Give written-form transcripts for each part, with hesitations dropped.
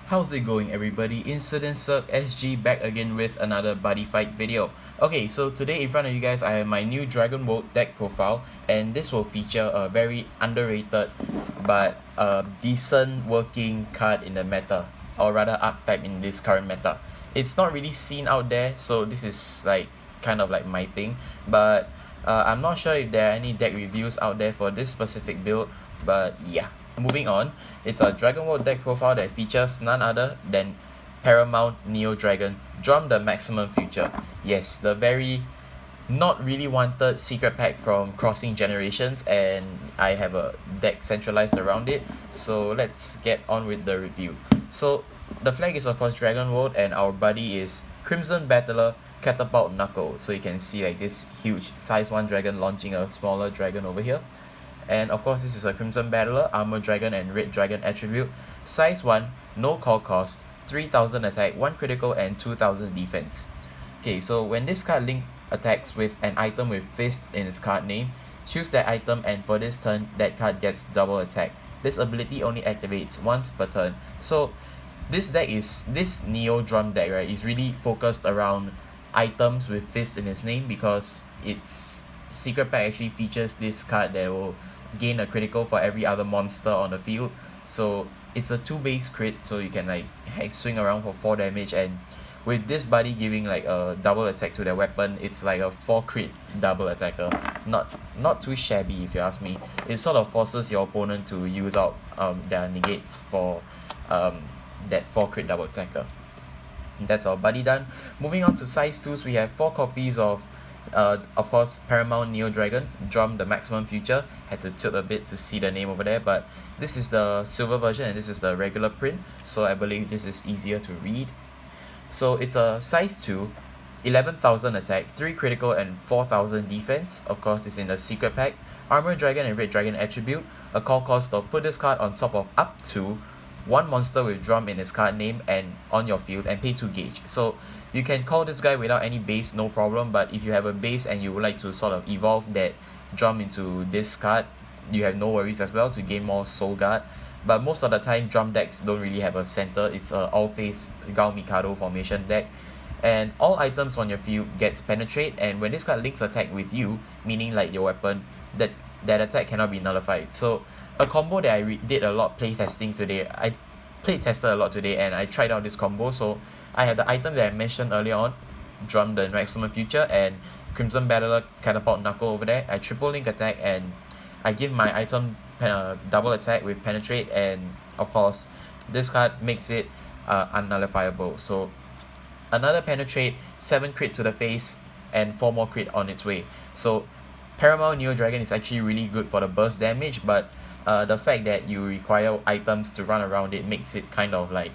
How's it going, everybody? Incident Circ SG back again with another Buddyfight video. Okay, so today in front of you guys I have my new Dragon World deck profile, and this will feature a very underrated but decent working card in the meta, or rather archetype in this current meta. It's not really seen out there, so this is like kind of like my thing, but I'm not sure if there are any deck reviews out there for this specific build, but yeah. Moving on, it's a Dragon World deck profile that features none other than Paramount Neo Dragon, Drum the Maximum Future. Yes, the very not really wanted secret pack from Crossing Generations, and I have a deck centralized around it. So let's get on with the review. So the flag is of course Dragon World, and our buddy is Crimson Battler Catapult Knuckle. So you can see like this huge size 1 dragon launching a smaller dragon over here. And of course this is a Crimson Battler, Armor Dragon and Red Dragon attribute. Size 1, no call cost, 3000 attack, 1 critical and 2000 defense. Okay, so when this card link attacks with an item with Fist in its card name, choose that item, and for this turn that card gets double attack. This ability only activates once per turn. So this Neo Drum deck, right, is really focused around items with Fist in its name, because its secret pack actually features this card that will gain a critical for every other monster on the field. So it's a 2 base crit, so you can like swing around for 4 damage, and with this buddy giving like a double attack to their weapon, it's like a 4 crit double attacker. Not too shabby if you ask me. It sort of forces your opponent to use out their negates for that 4 crit double attacker. That's our buddy done. Moving on to size 2s, we have 4 copies of course Paramount Neo Dragon, Drum the Maximum Future. Had to tilt a bit to see the name over there, but this is the silver version and this is the regular print, so I believe this is easier to read. So it's a size 2, 11,000 attack, 3 critical and 4,000 defense. Of course it's in the secret pack. Armor Dragon and Red Dragon attribute. A call cost of put this card on top of up to 1 monster with Drum in its card name and on your field, and pay 2 gauge. So you can call this guy without any base, no problem, but if you have a base and you would like to sort of evolve that Drum into this card, you have no worries as well to gain more Soul Guard. But most of the time Drum decks don't really have a center. It's a all-face Gao Mikado formation deck, and all items on your field gets penetrate, and when this card links attack with you, meaning like your weapon, that attack cannot be nullified. So a combo that I did a lot playtesting today, I playtested a lot today and I tried out this combo. So I have the item that I mentioned earlier on, Drum the Maximum Future, and Crimson Battler Catapult Knuckle over there. I triple link attack and I give my item double attack with penetrate, and of course this card makes it unnullifiable. So another penetrate, 7 crit to the face and 4 more crit on its way. So Paramount Neo Dragon is actually really good for the burst damage, but the fact that you require items to run around it makes it kind of like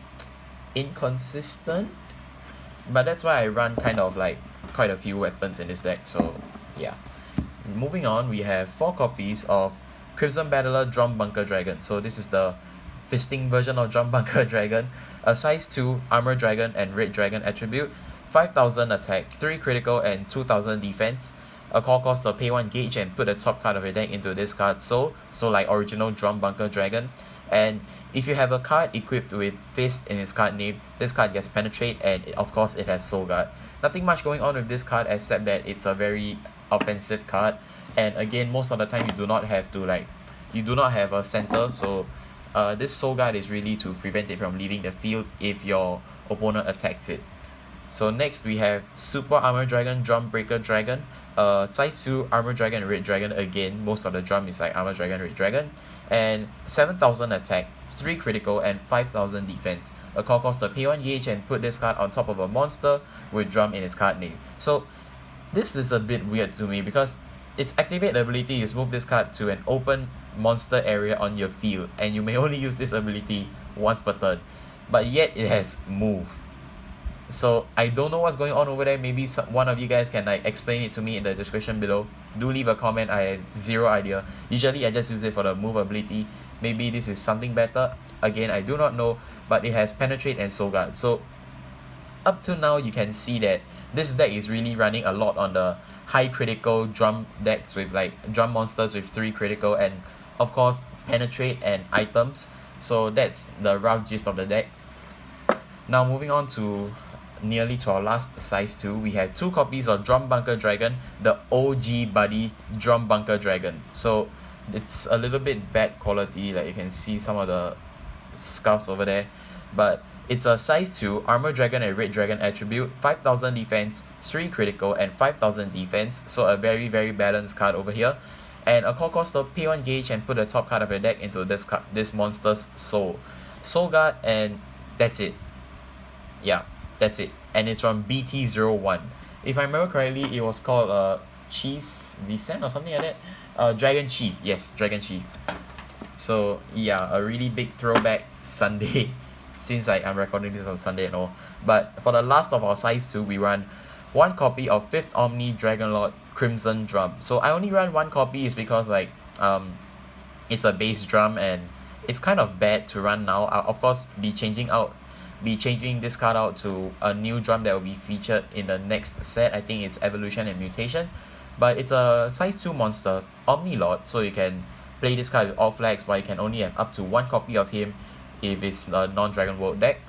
inconsistent. But that's why I run kind of like quite a few weapons in this deck. So yeah. Moving on, we have 4 copies of Crimson Battler Drum Bunker Dragon. So this is the fisting version of Drum Bunker Dragon. A size 2 Armor Dragon and Red Dragon attribute. 5,000 attack, 3 critical and 2,000 defense. A call cost of pay 1 gauge and put the top card of your deck into this card. So like original Drum Bunker Dragon. And if you have a card equipped with Fist in its card name, this card gets penetrate, and of course it has Soul Guard. Nothing much going on with this card except that it's a very offensive card, and again most of the time you do not have a center, so this Soul Guard is really to prevent it from leaving the field if your opponent attacks it. So next we have Super Armor Dragon Drum Breaker Dragon, size 2 Armor Dragon and Red Dragon. Again most of the drum is like Armor Dragon, Red Dragon, and 7,000 attack, 3 critical and 5,000 defense. A call cost of pay 1 gauge and put this card on top of a monster with Drum in its card name. So this is a bit weird to me, because its activate ability is move this card to an open monster area on your field, and you may only use this ability once per turn, but yet it has move. So I don't know what's going on over there. Maybe one of you guys can like explain it to me in the description below. Do leave a comment. I have zero idea. Usually I just use it for the move ability. Maybe this is something better. Again, I do not know, but it has penetrate and Soul Guard. So up to now you can see that this deck is really running a lot on the high critical drum decks with like drum monsters with 3 critical and of course penetrate and items. So that's the rough gist of the deck. Now moving on to nearly to our last size 2, we have 2 copies of Drum Bunker Dragon, the OG Buddy Drum Bunker Dragon. So it's a little bit bad quality, like you can see some of the scuffs over there, but it's a size 2 Armor Dragon and Red Dragon attribute, 5000 defense, 3 critical and 5000 defense, so a very balanced card over here. And a call cost of pay 1 gauge and put the top card of your deck into this monster's soul guard, and that's it. Yeah, that's it. And it's from BT01. If I remember correctly, it was called Chief's Descent or something like that. Dragon Chief, yes, Dragon Chief. So yeah, a really big throwback Sunday since I'm recording this on Sunday and all. But for the last of our size 2, we run 1 copy of 5th Omni Dragonlord Crimson Drum. So I only run 1 copy is because it's a base drum and it's kind of bad to run now. I'll of course be changing this card out to a new drum that will be featured in the next set. I think it's Evolution and Mutation. But it's a size 2 monster, Omni Lord, so you can play this card with all flags, but you can only have up to 1 copy of him if it's a non-Dragon World deck.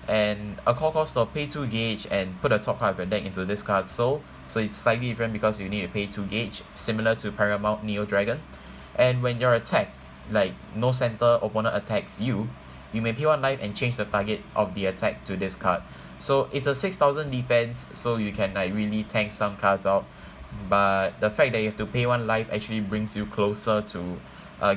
And a call cost of pay 2 gauge and put a top card of your deck into this card's soul. So it's slightly different because you need to pay 2 gauge, similar to Paramount Neo Dragon. And when you're attacked, like no center opponent attacks you, you may pay 1 life and change the target of the attack to this card. So it's a 6000 defense, so you can like really tank some cards out. But the fact that you have to pay 1 life actually brings you closer to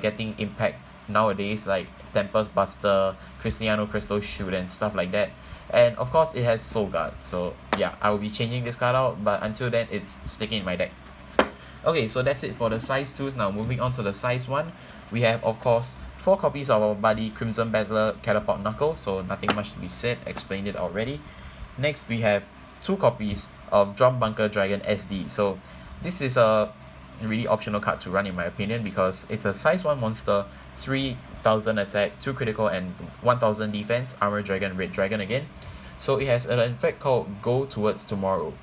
getting impact nowadays, like Tempest Buster, Cristiano Crystal Shoot and stuff like that. And of course it has Soul Guard, so yeah, I will be changing this card out, but until then it's sticking in my deck. Okay, so that's it for the size 2s. Now moving on to the size 1, we have of course 4 copies of our Buddy Crimson Battler Catapult Knuckle, so nothing much to be said, explained it already. Next we have 2 copies of Drum Bunker Dragon SD. So this is a really optional card to run in my opinion because it's a size 1 monster, 3000 attack, 2 critical and 1000 defense, Armor Dragon, Red Dragon again. So it has an effect called Go Towards Tomorrow.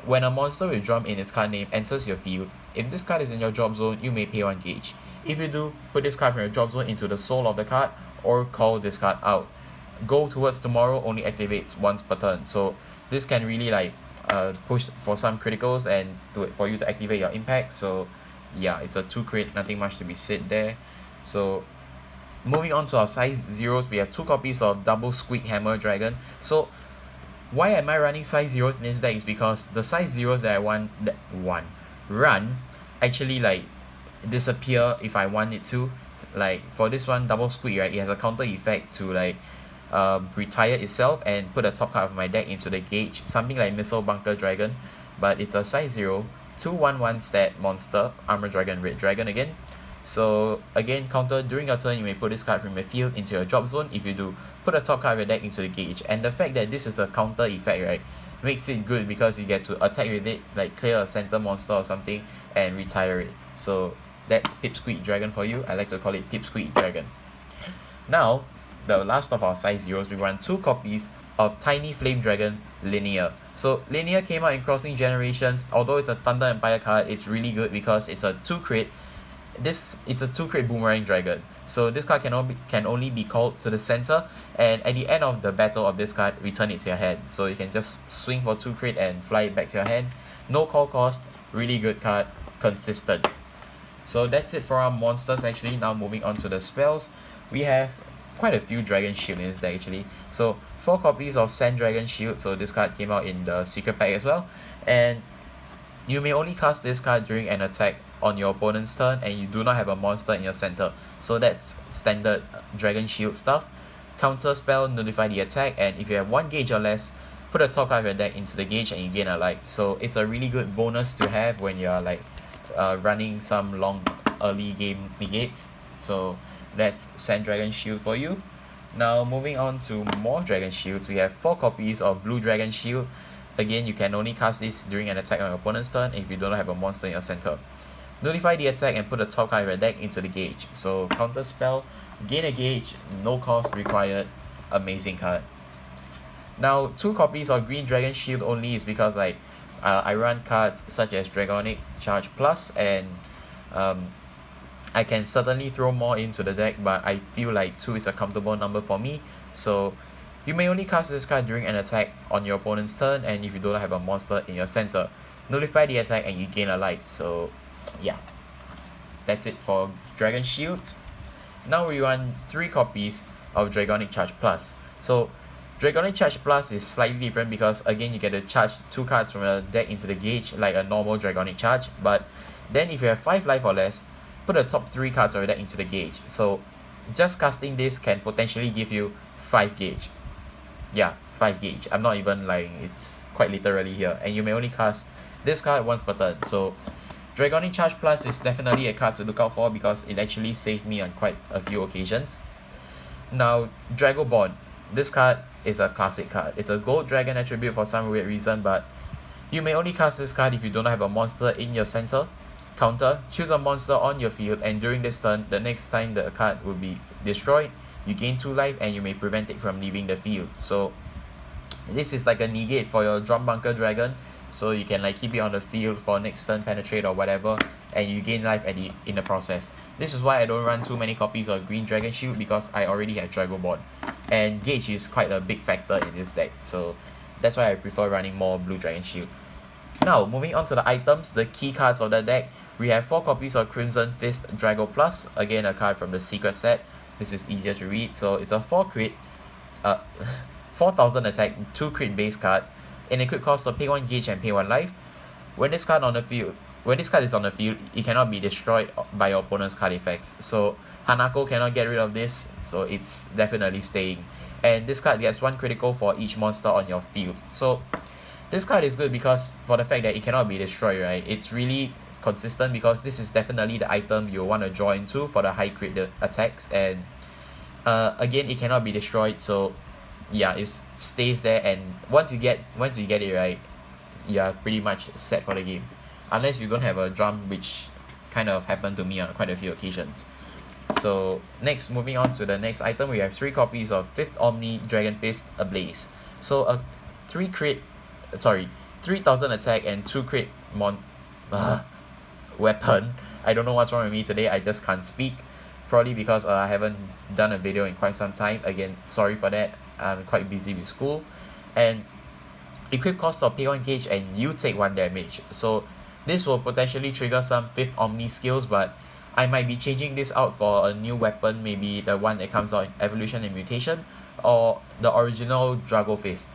When a monster with drum in its card name enters your field, if this card is in your drop zone, you may pay 1 gauge. If you do, put this card from your drop zone into the soul of the card or call this card out. Go Towards Tomorrow only activates once per turn, so this can really like push for some criticals and for you to activate your impact. So yeah, it's a 2 crit, nothing much to be said there. So moving on to our size 0s, we have 2 copies of Double Squeak Hammer Dragon. So why am I running size 0s in this deck is because the size 0s that I run actually like disappear if I want it to. Like for this one, Double Squeak, right, it has a counter effect to like retire itself and put the top card of my deck into the gauge, something like Missile Bunker Dragon, but it's a size 0, 2/1/1 stat monster, Armor Dragon, Red Dragon again. So again, counter, during your turn you may put this card from your field into your drop zone. If you do, put the top card of your deck into the gauge. And the fact that this is a counter effect, right, makes it good because you get to attack with it, like clear a center monster or something and retire it. So that's Pipsqueak Dragon for you. I like to call it Pipsqueak Dragon. Now, the last of our size 0s, we run 2 copies of Tiny Flame Dragon Linear. So Linear came out in Crossing Generations. Although it's a Thunder Empire card, it's really good because it's a 2 crit. It's a 2 crit Boomerang Dragon. So this card can only be called to the center, and at the end of the battle of this card, return it to your hand. So you can just swing for 2 crit and fly it back to your hand. No call cost, really good card, consistent. So that's it for our monsters actually. Now moving on to the spells, we have quite a few Dragon Shield in this deck actually. So 4 copies of Sand Dragon Shield, so this card came out in the secret pack as well. And you may only cast this card during an attack on your opponent's turn and you do not have a monster in your center. So that's standard Dragon Shield stuff. Counter spell, notify the attack, and if you have 1 gauge or less, put a top card of your deck into the gauge and you gain a life. So it's a really good bonus to have when you're like running some long early game negates. So that's Sand Dragon Shield for you. Now moving on to more Dragon Shields, we have 4 copies of Blue Dragon Shield. Again, you can only cast this during an attack on your opponent's turn if you don't have a monster in your center. Notify the attack and put the top card of your deck into the gauge. So counter spell, gain a gauge, no cost required, amazing card. Now 2 copies of Green Dragon Shield only is because like I run cards such as Dragonic Charge Plus, and I can certainly throw more into the deck, but I feel like 2 is a comfortable number for me. So You may only cast this card during an attack on your opponent's turn, and if you don't have a monster in your center, nullify the attack and you gain a life. So yeah, that's it for Dragon Shields. Now we run 3 copies of Dragonic Charge Plus. So Dragonic Charge Plus is slightly different because again you get to charge 2 cards from a deck into the gauge like a normal Dragonic Charge, but then if you have 5 life or less, put the top 3 cards of the deck into the gauge. So just casting this can potentially give you 5 gauge. Yeah, 5 gauge. I'm not even lying, it's quite literally here. And you may only cast this card once per turn. So Dragonic Charge Plus is definitely a card to look out for because it actually saved me on quite a few occasions. Now, Dragoborn. This card is a classic card. It's a gold dragon attribute for some weird reason, but you may only cast this card if you don't have a monster in your center. Counter, choose a monster on your field, and during this turn, the next time the card will be destroyed, you gain 2 life and you may prevent it from leaving the field. So this is like a negate for your Drum Bunker Dragon, so you can like keep it on the field for next turn penetrate or whatever, and you gain life in the process. This is why I don't run too many copies of Green Dragon Shield, because I already have Dragoborn, and gauge is quite a big factor in this deck, so that's why I prefer running more Blue Dragon Shield. Now moving on to the items, the key cards of the deck. We have 4 copies of Crimson Fist Drago Plus, again a card from the secret set. This is easier to read, so it's a 4 crit 4000 attack, 2 crit base card, and it could cost to pay 1 gauge and pay 1 life. When this card is on the field, it cannot be destroyed by your opponent's card effects. So Hanako cannot get rid of this, so it's definitely staying. And this card gets 1 critical for each monster on your field. So this card is good because for the fact that it cannot be destroyed, right? It's really consistent because this is definitely the item you want to draw into for the high crit attacks, and again it cannot be destroyed, so yeah, it stays there, and once you get it right, you're pretty much set for the game, unless you don't have a drum, which kind of happened to me on quite a few occasions. So next, moving on to the next item, we have 3 copies of 5th Omni Dragon Fist Ablaze. So a 3000 attack and 2 crit weapon. I don't know what's wrong with me today, I just can't speak, probably because I haven't done a video in quite some time. Again, sorry for that, I'm quite busy with school. And equip cost of pay 1 gauge and you take 1 damage. So this will potentially trigger some 5th Omni skills, but I might be changing this out for a new weapon, maybe the one that comes out in Evolution and Mutation, or the original Drago Fist,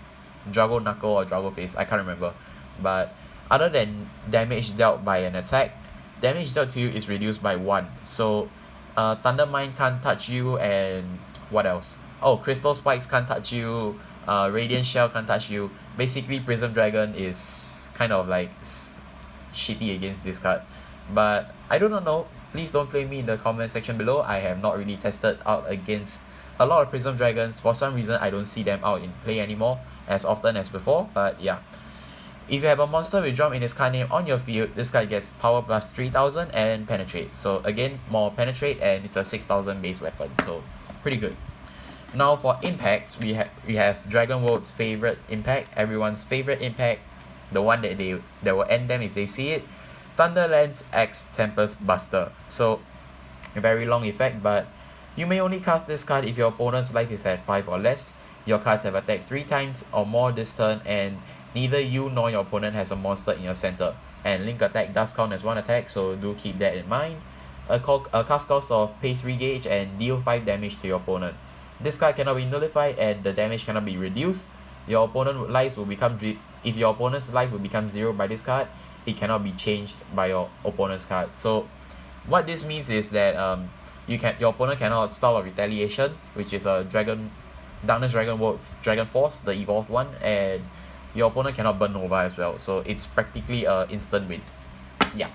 Drago Knuckle or Drago Fist, I can't remember. But other than damage dealt by an attack, damage dealt to you is reduced by 1. So Thunder Mine can't touch you, and what else? Oh, Crystal Spikes can't touch you, Radiant Shell can't touch you. Basically Prism Dragon is kind of like shitty against this card, but I do not know, please don't flame me in the comment section below. I have not really tested out against a lot of Prism Dragons. For some reason I don't see them out in play anymore as often as before, but yeah. If you have a monster with drum in its card name on your field, this card gets power plus 3000 and penetrate. So again, more penetrate, and it's a 6000 base weapon, so pretty good. Now for impacts, we have Dragon World's favorite impact, everyone's favorite impact, the one that will end them if they see it, Thunderlance X Tempest Buster. So a very long effect, but you may only cast this card if your opponent's life is at 5 or less, your cards have attacked 3 times or more this turn, and neither you nor your opponent has a monster in your center. And link attack does count as 1 attack, so do keep that in mind. A cast cost of pay 3 gauge and deal 5 damage to your opponent. This card cannot be nullified and the damage cannot be reduced. Your opponent's life will become if your opponent's life will become 0 by this card, it cannot be changed by your opponent's card. So what this means is that your opponent cannot Style of Retaliation, which is a Darkness Dragon World's Dragon Force, the evolved one, and your opponent cannot Burn Nova as well, so it's practically a instant win. Yeah.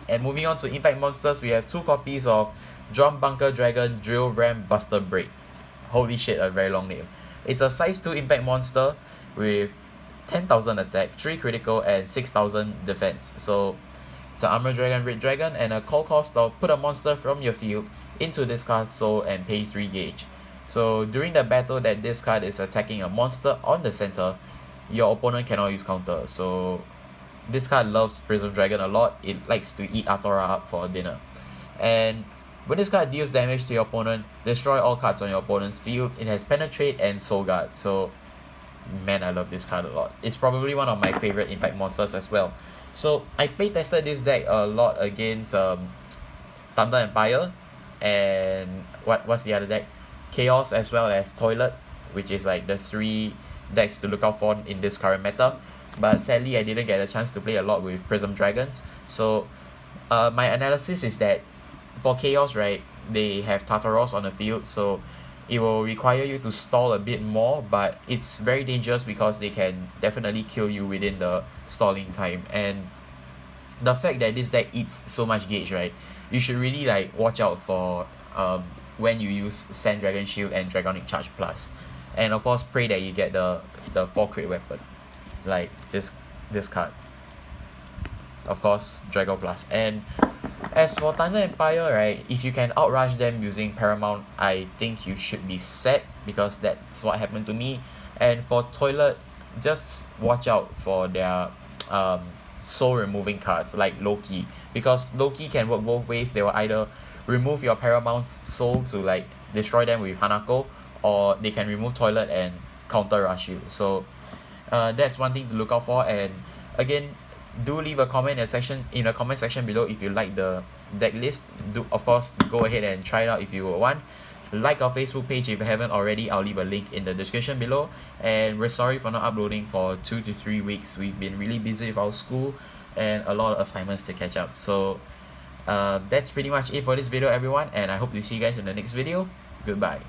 And moving on to impact monsters, we have 2 copies of Drum Bunker Dragon Drill Ram Buster Break. Holy shit, a very long name. It's a size 2 impact monster with 10,000 attack, 3 critical, and 6,000 defense. So it's an Armor Dragon, Red Dragon, and a call cost of put a monster from your field into this card's soul and pay 3 gauge. So during the battle that this card is attacking a monster on the center, your opponent cannot use counter. So this card loves Prism Dragon a lot. It likes to eat Athora up for dinner. And When this card deals damage to your opponent, destroy all cards on your opponent's field. It has Penetrate and Soul Guard, so man, I love this card a lot. It's probably one of my favorite impact monsters as well. So I play tested this deck a lot against Thunder Empire, and what's the other deck? Chaos, as well as Toilet, which is like the 3 decks to look out for in this current meta. But sadly, I didn't get a chance to play a lot with Prism Dragons. So my analysis is that for Chaos, right, they have Tartaros on the field, so it will require you to stall a bit more, but it's very dangerous because they can definitely kill you within the stalling time. And the fact that this deck eats so much gauge, right, you should really like watch out for when you use Sand Dragon Shield and Dragonic Charge Plus. And of course, pray that you get the 4 crit weapon, like this card. Of course, Drago Plus. And as for Thunder Empire, right, if you can outrush them using Paramount, I think you should be set, because that's what happened to me. And for Toilet, just watch out for their soul removing cards like Loki, because Loki can work both ways. They will either remove your Paramount's soul to like destroy them with Hanako, or they can remove Toilet and counter rush you. So that's one thing to look out for. And again, do leave a comment in the comment section below if you like the deck list. Do of course go ahead and try it out if you want. Like our Facebook page if you haven't already. I'll leave a link in the description below. And we're sorry for not uploading for 2 to 3 weeks. We've been really busy with our school and a lot of assignments to catch up. So that's pretty much it for this video, everyone, and I hope to see you guys in the next video. Goodbye.